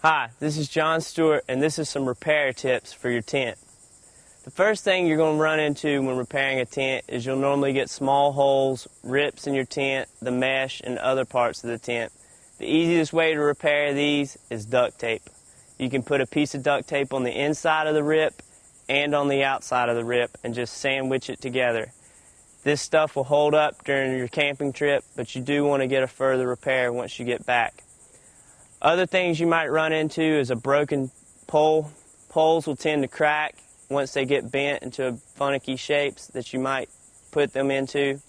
Hi, this is John Stewart, and this is some repair tips for your tent. The first thing you're going to run into when repairing a tent is you'll normally get small holes, rips in your tent, the mesh, and other parts of the tent. The easiest way to repair these is duct tape. You can put a piece of duct tape on the inside of the rip and on the outside of the rip and just sandwich it together. This stuff will hold up during your camping trip, but you do want to get a further repair once you get back. Other things you might run into is a broken pole. Poles will tend to crack once they get bent into finicky shapes that you might put them into.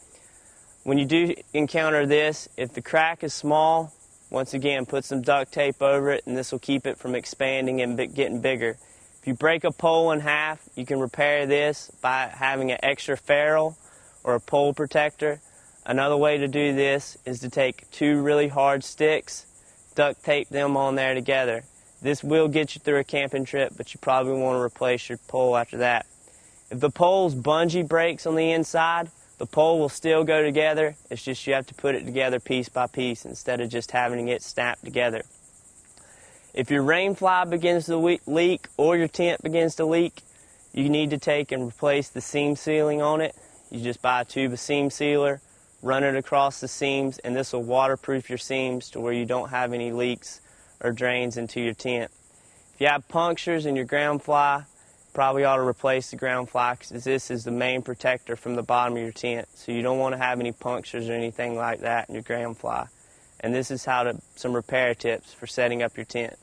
When you do encounter this, if the crack is small, once again, put some duct tape over it, and this will keep it from expanding and getting bigger. If you break a pole in half, you can repair this by having an extra ferrule or a pole protector. Another way to do this is to take two really hard sticks, duct tape them on there together. This will get you through a camping trip, but you probably want to replace your pole after that. If the pole's bungee breaks on the inside, the pole will still go together. It's just you have to put it together piece by piece instead of just having it snapped together. If your rain fly begins to leak or your tent begins to leak, you need to take and replace the seam sealing on it. You just buy a tube of seam sealer, run it across the seams, and this will waterproof your seams to where you don't have any leaks or drains into your tent. If you have punctures in your ground fly, probably ought to replace the ground fly because this is the main protector from the bottom of your tent. So you don't want to have any punctures or anything like that in your ground fly. And this is some repair tips for setting up your tent.